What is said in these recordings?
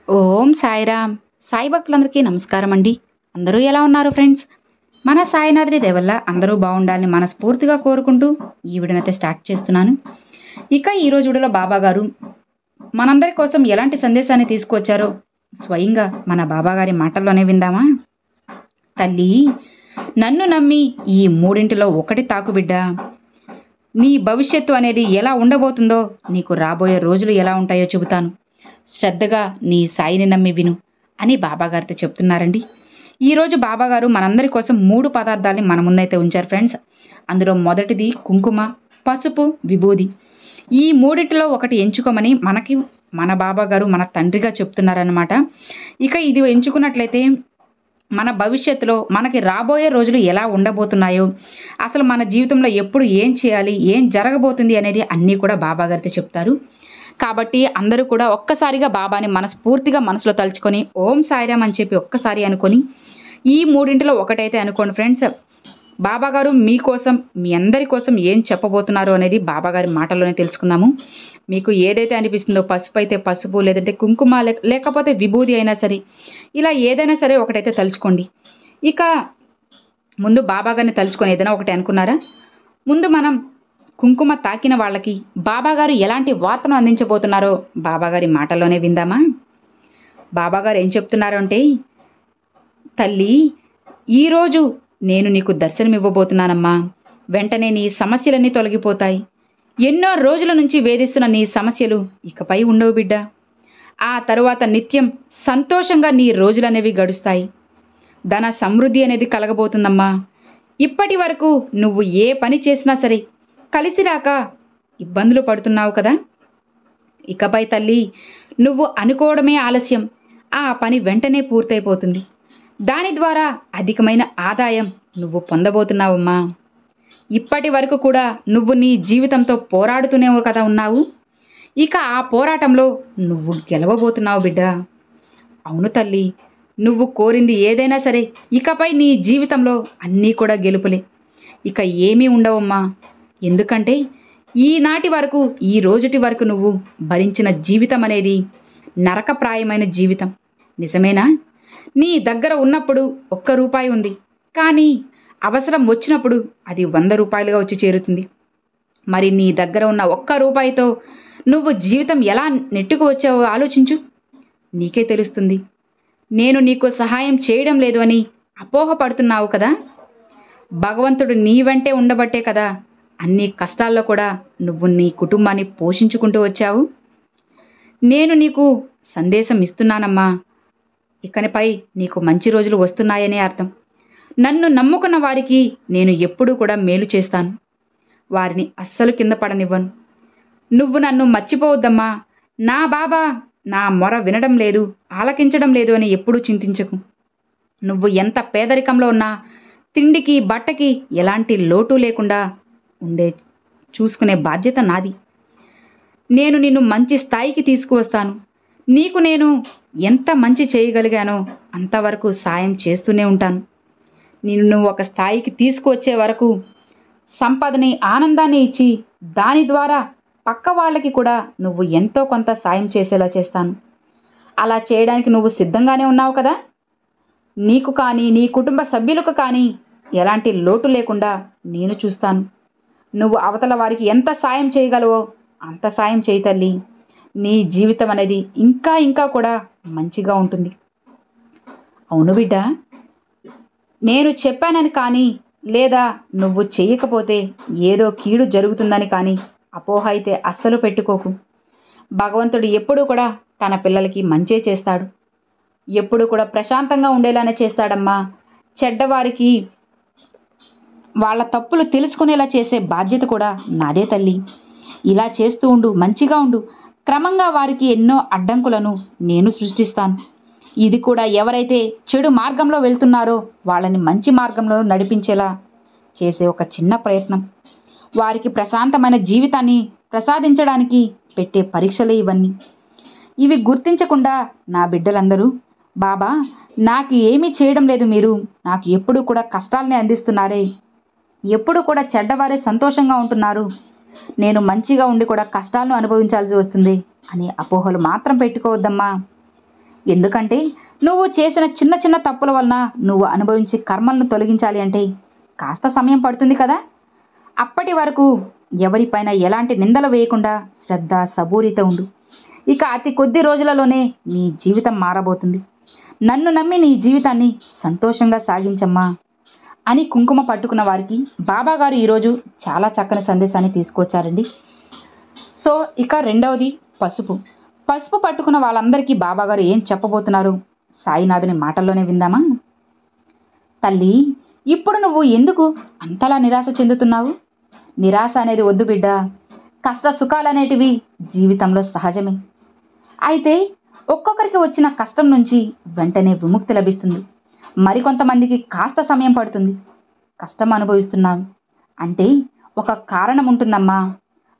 ఓం సాయిరామ్. సాయి భక్తులందరికీ నమస్కారం అండి. అందరూ ఎలా ఉన్నారు ఫ్రెండ్స్? మన సాయినాథుని దయ వల్ల అందరూ బాగుండాలని మనస్ఫూర్తిగా కోరుకుంటూ ఈ వీడియోనైతే స్టార్ట్ చేస్తున్నాను. ఇక ఈరోజు వీడియోలో బాబా గారు మనందరి కోసం ఎలాంటి సందేశాన్ని తీసుకువచ్చారో స్వయంగా మన బాబా గారి మాటల్లోనే విందామా? తల్లి, నన్ను నమ్మి ఈ మూడింటిలో ఒకటి తాకు బిడ్డ. నీ భవిష్యత్తు అనేది ఎలా ఉండబోతుందో, నీకు రాబోయే రోజులు ఎలా ఉంటాయో చెబుతాను. శ్రద్ధగా నీ సాయిని నమ్మి విను అని బాబాగారితో చెప్తున్నారండి. ఈరోజు బాబాగారు మనందరి కోసం 3 పదార్థాలని మన ముందైతే ఉంచారు ఫ్రెండ్స్. అందులో మొదటిది కుంకుమ, పసుపు, విభూది. ఈ మూడింటిలో ఒకటి ఎంచుకోమని మన బాబాగారు మన తండ్రిగా చెప్తున్నారన్నమాట. ఇక ఇది ఎంచుకున్నట్లయితే మన భవిష్యత్తులో మనకి రాబోయే రోజులు ఎలా ఉండబోతున్నాయో, అసలు మన జీవితంలో ఎప్పుడు ఏం చేయాలి, ఏం జరగబోతుంది అనేది అన్నీ కూడా బాబాగారితో చెప్తారు. కాబట్టి అందరూ కూడా ఒక్కసారిగా బాబాని మనస్ఫూర్తిగా మనసులో తలుచుకొని ఓం సాయిరామ్ అని చెప్పి ఒక్కసారి అనుకొని ఈ మూడింటిలో ఒకటైతే అనుకోండి ఫ్రెండ్స్. బాబాగారు మీకోసం, మీ అందరి కోసం ఏం చెప్పబోతున్నారో అనేది బాబాగారి మాటల్లోనే తెలుసుకుందాము. మీకు ఏదైతే అనిపిస్తుందో, పసుపు అయితే పసుపు, లేదంటే కుంకుమ, లేకపోతే విభూది అయినా సరే, ఇలా ఏదైనా సరే ఒకటైతే తలుచుకోండి. ఇక ముందు బాబాగారిని తలుచుకొని ఏదైనా ఒకటి అనుకున్నారా? ముందు మనం కుంకుమ తాకిన వాళ్ళకి బాబాగారు ఎలాంటి వార్తను అందించబోతున్నారో బాబాగారి మాటల్లోనే విందామా? బాబాగారు ఏం చెప్తున్నారో అంటే, తల్లి, ఈరోజు నేను నీకు దర్శనమివ్వబోతున్నానమ్మా. వెంటనే నీ సమస్యలన్నీ తొలగిపోతాయి. ఎన్నో రోజుల నుంచి వేధిస్తున్న నీ సమస్యలు ఇకపై ఉండవు బిడ్డ. ఆ తరువాత నిత్యం సంతోషంగా నీ రోజులనేవి గడుస్తాయి. ధన సమృద్ధి అనేది కలగబోతుందమ్మా. ఇప్పటి వరకు నువ్వు ఏ పని చేసినా సరే కలిసి రాక ఇబ్బందులు పడుతున్నావు కదా. ఇకపై తల్లి, నువ్వు అనుకోవడమే ఆలస్యం. ఆ పని వెంటనే పూర్తయిపోతుంది. దాని ద్వారా అధికమైన ఆదాయం నువ్వు పొందబోతున్నావమ్మా. ఇప్పటి వరకు కూడా నువ్వు నీ జీవితంతో పోరాడుతూనే కదా ఉన్నావు. ఇక ఆ పోరాటంలో నువ్వు గెలవబోతున్నావు బిడ్డ. అవును తల్లి, నువ్వు కోరింది ఏదైనా సరే ఇకపై నీ జీవితంలో అన్నీ కూడా గెలుపులే. ఇక ఏమీ ఉండవమ్మా. ఎందుకంటే ఈనాటి వరకు, ఈ రోజుటి వరకు నువ్వు భరించిన జీవితం అనేది నరకప్రాయమైన జీవితం. నిజమేనా? నీ దగ్గర ఉన్నప్పుడు 1 రూపాయి ఉంది, కానీ అవసరం వచ్చినప్పుడు అది 100 రూపాయలుగా వచ్చి చేరుతుంది. మరి నీ దగ్గర ఉన్న 1 రూపాయితో నువ్వు జీవితం ఎలా నెట్టుకు వచ్చావో ఆలోచించు. నీకే తెలుస్తుంది. నేను నీకు సహాయం చేయడం లేదు అని అపోహపడుతున్నావు కదా. భగవంతుడు నీ వెంటే ఉండబట్టే కదా అన్ని కష్టాల్లో కూడా నువ్వు నీ కుటుంబాన్ని పోషించుకుంటూ వచ్చావు. నేను నీకు సందేశం ఇస్తున్నానమ్మా. ఇకనిపై నీకు మంచి రోజులు వస్తున్నాయనే అర్థం. నన్ను నమ్ముకున్న వారికి నేను ఎప్పుడూ కూడా మేలు చేస్తాను. వారిని అస్సలు కింద పడనివ్వను. నువ్వు నన్ను మర్చిపోవద్దమ్మా. నా బాబా నా మొర వినడం లేదు, ఆలకించడం లేదు అని ఎప్పుడూ చింతించకు. నువ్వు ఎంత పేదరికంలో ఉన్నా తిండికి, బట్టకి ఎలాంటి లోటు లేకుండా చూసుకునే బాధ్యత నాది. నేను నిన్ను మంచి స్థాయికి తీసుకువస్తాను. నీకు నేను ఎంత మంచి చేయగలిగానో అంతవరకు సాయం చేస్తూనే ఉంటాను. నిన్ను ఒక స్థాయికి తీసుకువచ్చే వరకు సంపదని, ఆనందాన్ని ఇచ్చి దాని ద్వారా పక్క వాళ్ళకి కూడా నువ్వు ఎంతో కొంత సాయం చేసేలా చేస్తాను. అలా చేయడానికి నువ్వు సిద్ధంగానే ఉన్నావు కదా. నీకు కానీ, నీ కుటుంబ సభ్యులకు కానీ ఎలాంటి లోటు లేకుండా నేను చూస్తాను. నువ్వు అవతల వారికి ఎంత సాయం చేయగలవో అంత సాయం చేయి తల్లి. నీ జీవితం అనేది ఇంకా ఇంకా కూడా మంచిగా ఉంటుంది. అవును బిడ్డ, నేను చెప్పానని కానీ, లేదా నువ్వు చెయ్యకపోతే ఏదో కీడు జరుగుతుందని కానీ అపోహ అయితే అస్సలు పెట్టుకోకు. భగవంతుడు ఎప్పుడూ కూడా తన పిల్లలకి మంచే చేస్తాడు. ఎప్పుడు కూడా ప్రశాంతంగా ఉండేలానే చేస్తాడమ్మా. చెడ్డవారికి వాళ్ళ తప్పులు తెలుసుకునేలా చేసే బాధ్యత కూడా నాదే తల్లి. ఇలా చేస్తూ ఉండు, మంచిగా ఉండు. క్రమంగా వారికి ఎన్నో అడ్డంకులను నేను సృష్టిస్తాను. ఇది కూడా ఎవరైతే చెడు మార్గంలో వెళ్తున్నారో వాళ్ళని మంచి మార్గంలో నడిపించేలా చేసే ఒక చిన్న ప్రయత్నం. వారికి ప్రశాంతమైన జీవితాన్ని ప్రసాదించడానికి పెట్టే పరీక్షలే ఇవన్నీ. ఇవి గుర్తించకుండా నా బిడ్డలందరూ, బాబా నాకు ఏమీ చేయడం లేదు, మీరు నాకు ఎప్పుడూ కూడా కష్టాలనే అందిస్తున్నారే, ఎప్పుడు కూడా చెడ్డవారే సంతోషంగా ఉంటున్నారు, నేను మంచిగా ఉండి కూడా కష్టాలను అనుభవించాల్సి వస్తుంది అనే అపోహలు మాత్రం పెట్టుకోవద్దమ్మా. ఎందుకంటే నువ్వు చేసిన చిన్న చిన్న తప్పుల వలన నువ్వు అనుభవించే కర్మలను తొలగించాలి అంటే కాస్త సమయం పడుతుంది కదా. అప్పటి వరకు ఎవరిపైన ఎలాంటి నిందలు వేయకుండా శ్రద్ధ సబూరితో ఉండు. ఇక అతి కొద్ది రోజులలోనే నీ జీవితం మారబోతుంది. నన్ను నమ్మి నీ జీవితాన్ని సంతోషంగా సాగించమ్మా అని కుంకుమ పట్టుకున్న వారికి బాబాగారు ఈరోజు చాలా చక్కని సందేశాన్ని తీసుకొచ్చారండి. సో ఇక రెండవది పసుపు. పసుపు పట్టుకున్న వాళ్ళందరికీ బాబాగారు ఏం చెప్పబోతున్నారు సాయినాథుని మాటల్లోనే విందామా. తల్లి, ఇప్పుడు నువ్వు ఎందుకు అంతలా నిరాశ చెందుతున్నావు? నిరాశ అనేది వద్దు బిడ్డ. కష్ట సుఖాలనేటివి జీవితంలో సహజమే. అయితే ఒక్కొక్కరికి వచ్చిన కష్టం నుంచి వెంటనే విముక్తి లభిస్తుంది. మరికొంతమందికి కాస్త సమయం పడుతుంది. కష్టం అనుభవిస్తున్నావు అంటే ఒక కారణం ఉంటుందమ్మా.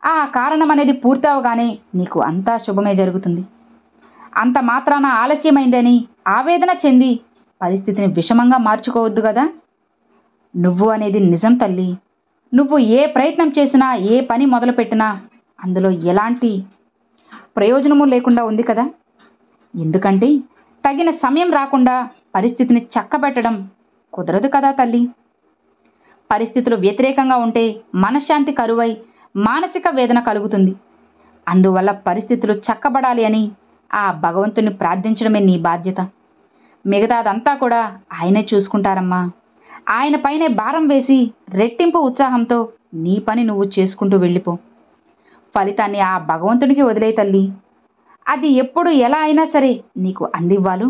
ఆ కారణం అనేది పూర్తి అవగానే నీకు అంతా శుభమే జరుగుతుంది. అంత మాత్రాన ఆలస్యమైందని ఆవేదన చెంది పరిస్థితిని విషమంగా మార్చుకోవద్దు కదా. నువ్వు అనేది నిజం తల్లి. నువ్వు ఏ ప్రయత్నం చేసినా ఏ పని మొదలుపెట్టినా అందులో ఎలాంటి ప్రయోజనము లేకుండా ఉంది కదా. ఎందుకంటే తగిన సమయం రాకుండా పరిస్థితిని చక్కబెట్టడం కుదరదు కదా తల్లి. పరిస్థితులు వ్యతిరేకంగా ఉంటే మనశ్శాంతి కరువై మానసిక వేదన కలుగుతుంది. అందువల్ల పరిస్థితులు చక్కబడాలి అని ఆ భగవంతుని ప్రార్థించడమే నీ బాధ్యత. మిగతాదంతా కూడా ఆయనే చూసుకుంటారమ్మా. ఆయన పైనే భారం వేసి రెట్టింపు ఉత్సాహంతో నీ పని నువ్వు చేసుకుంటూ వెళ్ళిపో. ఫలితాన్ని ఆ భగవంతుడికి వదిలే తల్లి. అది ఎప్పుడు ఎలా అయినా సరే నీకు అందివ్వాలో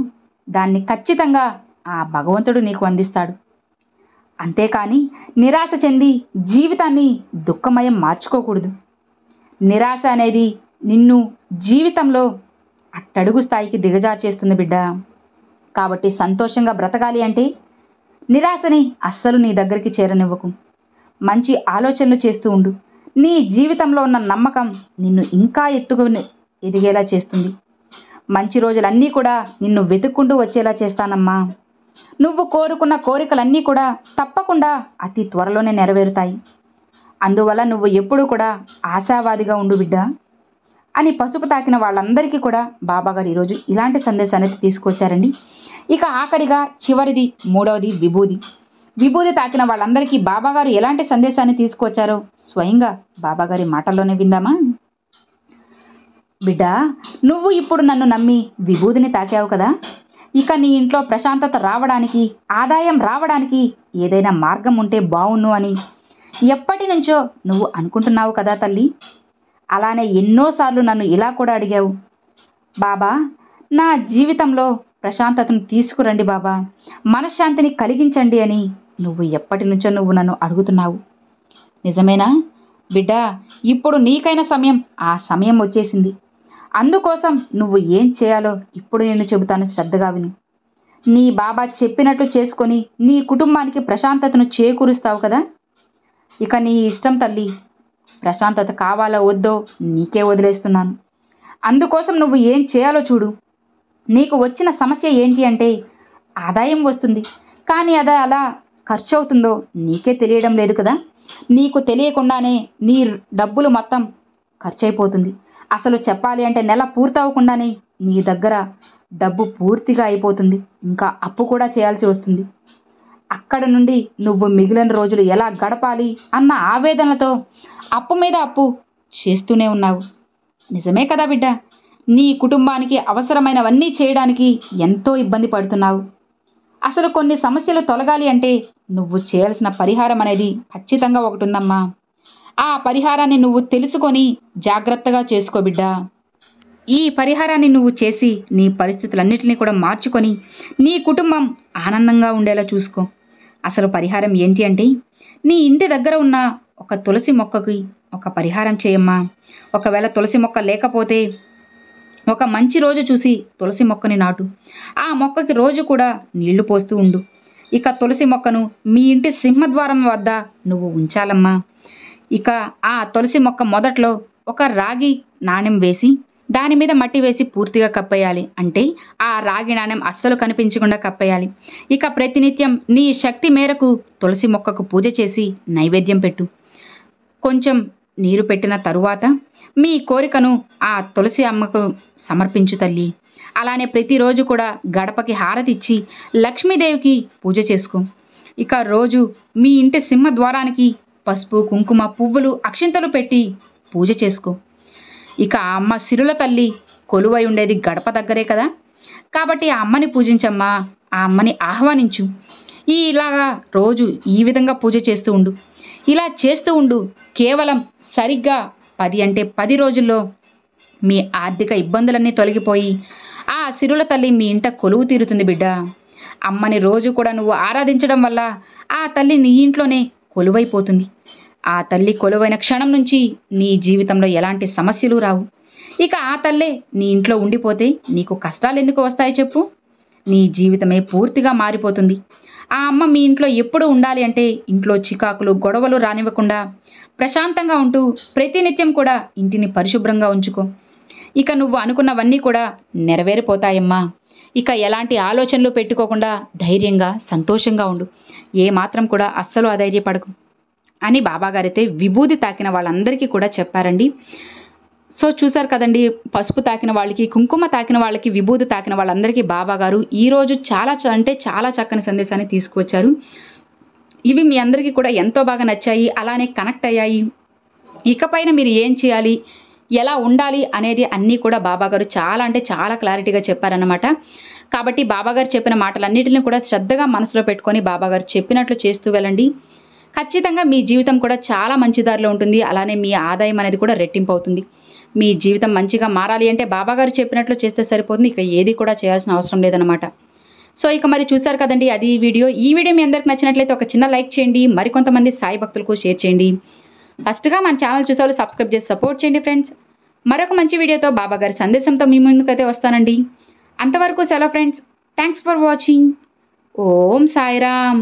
దాన్ని ఖచ్చితంగా ఆ భగవంతుడు నీకు అందిస్తాడు. అంతేకాని నిరాశ చెంది జీవితాన్ని దుఃఖమయం మార్చుకోకూడదు. నిరాశ అనేది నిన్ను జీవితంలో అట్టడుగు స్థాయికి దిగజార్చేస్తుంది బిడ్డ. కాబట్టి సంతోషంగా బ్రతకాలి అంటే నిరాశని అస్సలు నీ దగ్గరికి చేరనివ్వకు. మంచి ఆలోచనలు చేస్తూ ఉండు. నీ జీవితంలో ఉన్న నమ్మకం నిన్ను ఇంకా ఎత్తుకు ఎదిగేలా చేస్తుంది. మంచి రోజులన్నీ కూడా నిన్ను వెతుక్కుంటూ వచ్చేలా చేస్తానమ్మా. నువ్వు కోరుకున్న కోరికలన్నీ కూడా తప్పకుండా అతి త్వరలోనే నెరవేరుతాయి. అందువల్ల నువ్వు ఎప్పుడూ కూడా ఆశావాదిగా ఉండు బిడ్డ అని పసుపు తాకిన వాళ్ళందరికీ కూడా బాబాగారు ఈరోజు ఇలాంటి సందేశాన్ని తీసుకొచ్చారండి. ఇక ఆఖరిగా చివరిది మూడవది విభూది. విభూది తాకిన వాళ్ళందరికీ బాబాగారు ఎలాంటి సందేశాన్ని తీసుకొచ్చారో స్వయంగా బాబాగారి మాటల్లోనే విందామా. బిడ్డ, నువ్వు ఇప్పుడు నన్ను నమ్మి విభూదిని తాకావు కదా. ఇక నీ ఇంట్లో ప్రశాంతత రావడానికి, ఆదాయం రావడానికి ఏదైనా మార్గం ఉంటే బావును అని ఎప్పటి నుంచో నువ్వు అనుకుంటున్నావు కదా తల్లి. అలానే ఎన్నోసార్లు నన్ను ఇలా కూడా అడిగావు, బాబా నా జీవితంలో ప్రశాంతతను తీసుకురండి బాబా, మనశ్శాంతిని కలిగించండి అని నువ్వు ఎప్పటి నుంచో నువ్వు నన్ను అడుగుతున్నావు. నిజమేనా బిడ్డ? ఇప్పుడు నీకైన సమయం ఆ సమయం వచ్చేసింది. అందుకోసం నువ్వు ఏం చేయాలో ఇప్పుడు నేను చెబుతాను, శ్రద్ధగా విను. నీ బాబా చెప్పినట్లు చేసుకొని నీ కుటుంబానికి ప్రశాంతతను చేకూరుస్తావు కదా. ఇక నీ ఇష్టం తల్లి. ప్రశాంతత కావాలో వద్దో నీకే వదిలేస్తున్నాను. అందుకోసం నువ్వు ఏం చేయాలో చూడు. నీకు వచ్చిన సమస్య ఏంటి అంటే ఆదాయం వస్తుంది, కానీ అది అలా ఖర్చు అవుతుందో నీకే తెలియడం లేదు కదా. నీకు తెలియకుండానే నీ డబ్బులు మొత్తం ఖర్చు అయిపోతుంది. అసలు చెప్పాలి అంటే నెల పూర్తవకుండానే నీ దగ్గర డబ్బు పూర్తిగా అయిపోతుంది. ఇంకా అప్పు కూడా చేయాల్సి వస్తుంది. అక్కడ నుండి నువ్వు మిగిలిన రోజులు ఎలా గడపాలి అన్న ఆవేదనలతో అప్పు మీద అప్పు చేస్తూనే ఉన్నావు. నిజమే కదా బిడ్డ? నీ కుటుంబానికి అవసరమైనవన్నీ చేయడానికి ఎంతో ఇబ్బంది పడుతున్నావు. అసలు కొన్ని సమస్యలు తొలగాలి అంటే నువ్వు చేయాల్సిన పరిహారం అనేది ఖచ్చితంగా ఒకటి ఉందమ్మా. ఆ పరిహారాన్ని నువ్వు తెలుసుకొని జాగ్రత్తగా చేసుకో బిడ్డ. ఈ పరిహారాన్ని నువ్వు చేసి నీ పరిస్థితులన్నింటినీ కూడా మార్చుకొని నీ కుటుంబం ఆనందంగా ఉండేలా చూసుకో. అసలు పరిహారం ఏంటి అంటే నీ ఇంటి దగ్గర ఉన్న ఒక తులసి మొక్కకి ఒక పరిహారం చేయమ్మా. ఒకవేళ తులసి మొక్క లేకపోతే ఒక మంచి రోజు చూసి తులసి మొక్కని నాటు. ఆ మొక్కకి రోజు కూడా నీళ్లు పోస్తూ ఉండు. ఇక తులసి మొక్కను మీ ఇంటి సింహద్వారం వద్ద నువ్వు ఉంచాలమ్మా. ఇక ఆ తులసి మొక్క మొదట్లో ఒక రాగి నాణెం వేసి దాని మీద మట్టి వేసి పూర్తిగా కప్పేయాలి. అంటే ఆ రాగి నాణెం అస్సలు కనిపించకుండా కప్పేయాలి. ఇక ప్రతినిత్యం నీ శక్తి మేరకు తులసి మొక్కకు పూజ చేసి నైవేద్యం పెట్టు. కొంచెం నీరు పెట్టిన తరువాత మీ కోరికను ఆ తులసి అమ్మకు సమర్పించు తల్లి. అలానే ప్రతిరోజు కూడా గడపకి హారతి ఇచ్చి లక్ష్మీదేవికి పూజ చేసుకో. ఇక రోజు మీ ఇంటి సింహద్వారానికి పసుపు కుంకుమ పువ్వులు అక్షింతలు పెట్టి పూజ చేసుకో. ఇక ఆ అమ్మ సిరుల తల్లి కొలువై ఉండేది గడప దగ్గరే కదా, కాబట్టి ఆ అమ్మని పూజించమ్మా, ఆ అమ్మని ఆహ్వానించు. ఇలాగా రోజు ఈ విధంగా పూజ చేస్తూ ఉండు. ఇలా చేస్తూ ఉండు. కేవలం సరిగ్గా 10 రోజుల్లో మీ ఆర్థిక ఇబ్బందులన్నీ తొలగిపోయి ఆ సిరుల తల్లి మీ ఇంట కొలువు తీరుతుంది బిడ్డ. అమ్మని రోజు కూడా నువ్వు ఆరాధించడం వల్ల ఆ తల్లి నీ ఇంట్లోనే కొలువైపోతుంది. ఆ తల్లి కొలువైన క్షణం నుంచి నీ జీవితంలో ఎలాంటి సమస్యలు రావు. ఇక ఆ తల్లే నీ ఇంట్లో ఉండిపోతే నీకు కష్టాలు ఎందుకు వస్తాయో చెప్పు? నీ జీవితమే పూర్తిగా మారిపోతుంది. ఆ అమ్మ మీ ఇంట్లో ఎప్పుడు ఉండాలి అంటే ఇంట్లో చికాకులు గొడవలు రానివ్వకుండా ప్రశాంతంగా ఉంటూ ప్రతినిత్యం కూడా ఇంటిని పరిశుభ్రంగా ఉంచుకో. ఇక నువ్వు అనుకున్నవన్నీ కూడా నెరవేరిపోతాయమ్మా. ఇక ఎలాంటి ఆలోచనలు పెట్టుకోకుండా ధైర్యంగా సంతోషంగా ఉండు. ఏమాత్రం కూడా అస్సలు అధైర్యపడకు అని బాబాగారైతే విభూది తాకిన వాళ్ళందరికీ కూడా చెప్పారండి. సో చూసారు కదండి, పసుపు తాకిన వాళ్ళకి, కుంకుమ తాకిన వాళ్ళకి, విభూది తాకిన వాళ్ళందరికీ బాబాగారు ఈరోజు చాలా చక్కని సందేశాన్ని తీసుకువచ్చారు. ఇవి మీ అందరికీ కూడా ఎంతో బాగా నచ్చాయి, అలానే కనెక్ట్ అయ్యాయి. ఇకపైన మీరు ఏం చేయాలి, ఎలా ఉండాలి అనేది అన్నీ కూడా బాబాగారు చాలా క్లారిటీగా చెప్పారన్నమాట. కాబట్టి బాబాగారు చెప్పిన మాటలన్నిటిని కూడా శ్రద్ధగా మనసులో పెట్టుకొని బాబాగారు చెప్పినట్లు చేస్తూ వెళ్ళండి. ఖచ్చితంగా మీ జీవితం కూడా చాలా మంచి దారిలో ఉంటుంది. అలానే మీ ఆదాయం అనేది కూడా రెట్టింపు అవుతుంది. మీ జీవితం మంచిగా మారాలి అంటే బాబాగారు చెప్పినట్లు చేస్తే సరిపోతుంది. ఇక ఏది కూడా చేయాల్సిన అవసరం లేదనమాట. సో ఇక మరి చూసారు కదండి, అది ఈ వీడియో మీ అందరికి నచ్చినట్లయితే ఒక చిన్న లైక్ చేయండి. మరికొంతమంది సాయి భక్తులకు షేర్ చేయండి. ఫస్ట్గా మన ఛానల్ చూసేవాళ్ళు సబ్స్క్రైబ్ చేసి సపోర్ట్ చేయండి ఫ్రెండ్స్. మరొక మంచి వీడియోతో బాబాగారి సందేశంతో మీ ముందుకైతే వస్తానండి. అంతవరకు సెలవు friends. Thanks for watching. Om Sairam.